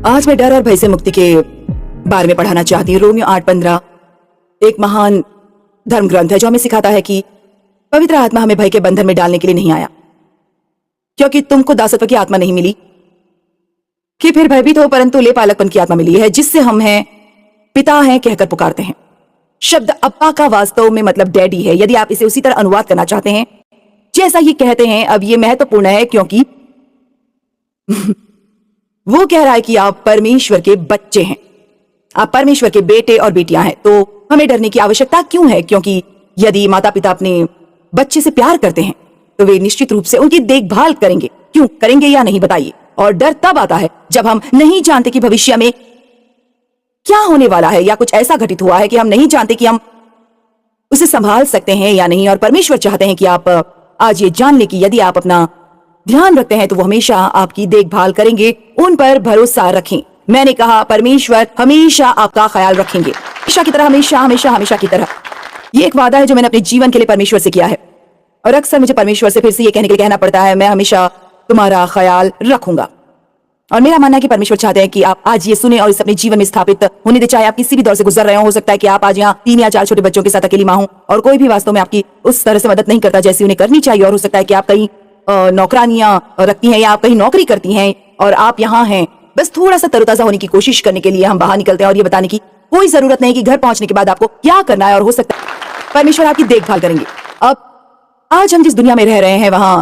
आज मैं डर और भय से मुक्ति के बारे में पढ़ाना चाहती हूँ। रोमियो 8:15 एक महान धर्म ग्रंथ है जो हमें सिखाता है कि पवित्र आत्मा हमें भय के बंधन में डालने के लिए नहीं आया, क्योंकि तुमको दासत्व की आत्मा नहीं मिली कि फिर भयभीत हो, परंतु ले पालकपन की आत्मा मिली है, जिससे हम हैं पिता हैं कहकर पुकारते हैं। शब्द अप्पा का वास्तव में मतलब डैडी है। यदि आप इसे उसी तरह अनुवाद करना चाहते हैं जैसा ये कहते हैं, अब ये महत्वपूर्ण है क्योंकि वो कह रहा है कि आप परमेश्वर के बच्चे हैं, आप परमेश्वर के बेटे और बेटियां हैं। तो हमें डरने की आवश्यकता क्यों है? क्योंकि यदि माता पिता अपने बच्चे से प्यार करते हैं तो वे निश्चित रूप से उनकी देखभाल करेंगे। क्यों करेंगे या नहीं, बताइए। और डर तब आता है जब हम नहीं जानते कि भविष्य में क्या होने वाला है, या कुछ ऐसा घटित हुआ है कि हम नहीं जानते कि हम उसे संभाल सकते हैं या नहीं। और परमेश्वर चाहते हैं कि आप आज ये जान लें कि यदि आप अपना ध्यान रखते हैं तो वो हमेशा आपकी देखभाल करेंगे। उन पर भरोसा रखें। मैंने कहा परमेश्वर हमेशा आपका ख्याल रखेंगे, हमेशा की तरह, हमेशा हमेशा हमेशा की तरह। ये एक वादा है जो मैंने अपने जीवन के लिए परमेश्वर से किया है, और अक्सर मुझे परमेश्वर से फिर से ये कहने के लिए कहना पड़ता है, मैं हमेशा तुम्हारा ख्याल रखूंगा। और मेरा मानना है कि परमेश्वर चाहते हैं कि आप आज ये सुने और इस अपने जीवन में स्थापित होने दे। चाहे आप किसी भी दौर से गुजर रहे हो सकता है कि आप आज यहाँ 3 या 4 छोटे बच्चों के साथ अकेली मां हो और कोई भी वास्तव में आपकी उस तरह से मदद नहीं करता जैसी उन्हें करनी चाहिए। और हो सकता है कि आप कहीं नौकरानियां रखती हैं या आप कहीं नौकरी करती हैं और आप यहाँ हैं बस थोड़ा सा तरोताजा होने की कोशिश करने के लिए। हम बाहर निकलते हैं और ये बताने की कोई जरूरत नहीं कि घर पहुंचने के बाद आपको क्या करना है, और हो सकता है परमेश्वर आपकी देखभाल करेंगे। अब आज हम जिस दुनिया में रह रहे हैं वहां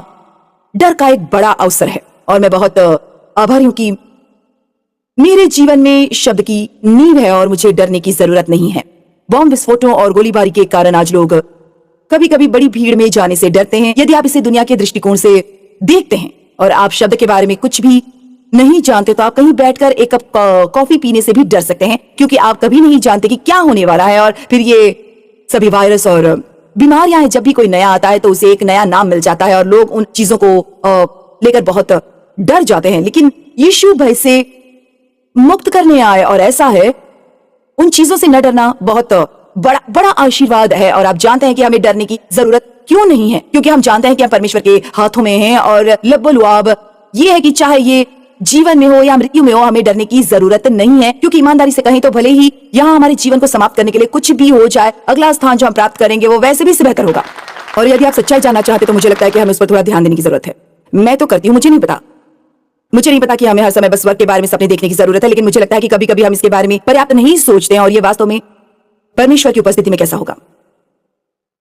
डर का एक बड़ा अवसर है, और मैं बहुत आभारी हूं कि मेरे जीवन में शब्द की नींव है और मुझे डरने की जरूरत नहीं है। बॉम्ब विस्फोटों और गोलीबारी के कारण आज लोग कभी कभी बड़ी भीड़ में जाने से डरते हैं। यदि आप इसे दुनिया के दृष्टिकोण से देखते हैं और आप शब्द के बारे में कुछ भी नहीं जानते तो आप कहीं बैठकर एक कप कॉफी पीने से भी डर सकते हैं, क्योंकि आप कभी नहीं जानते कि क्या होने वाला है। और फिर ये सभी वायरस और बीमारियां हैं, जब भी कोई नया आता है तो उसे एक नया नाम मिल जाता है और लोग उन चीजों को लेकर बहुत डर जाते हैं। लेकिन यीशु भय से मुक्त करने आए, और ऐसा है उन चीजों से न डरना बहुत बड़ा बड़ा आशीर्वाद है। और आप जानते हैं कि हमें डरने की जरूरत क्यों नहीं है, क्योंकि हम जानते हैं कि हम परमेश्वर के हाथों में हैं। और लब्बुलुआब ये है कि चाहे ये जीवन में हो या मृत्यु में हो, हमें डरने की जरूरत नहीं है। क्योंकि ईमानदारी से कहें तो भले ही यहाँ हमारे जीवन को समाप्त करने के लिए कुछ भी हो जाए, अगला स्थान जो हम प्राप्त करेंगे वो वैसे भी बेहतर होगा। और यदि आप सच्चाई जानना चाहते तो मुझे लगता है कि हमें उस पर थोड़ा ध्यान देने की जरूरत है। मैं तो करती हूँ, मुझे नहीं पता कि हमें हर समय बस स्वर्ग के बारे में सपने देखने की जरूरत है, लेकिन मुझे लगता है कि कभी कभी हम इसके बारे में पर्याप्त नहीं सोचते हैं, और ये वास्तव में परमेश्वर की उपस्थिति में कैसा होगा।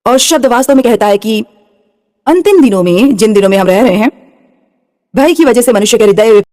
और शब्द वास्तव में कहता है कि अंतिम दिनों में, जिन दिनों में हम रह रहे हैं, भय की वजह से मनुष्य के हृदय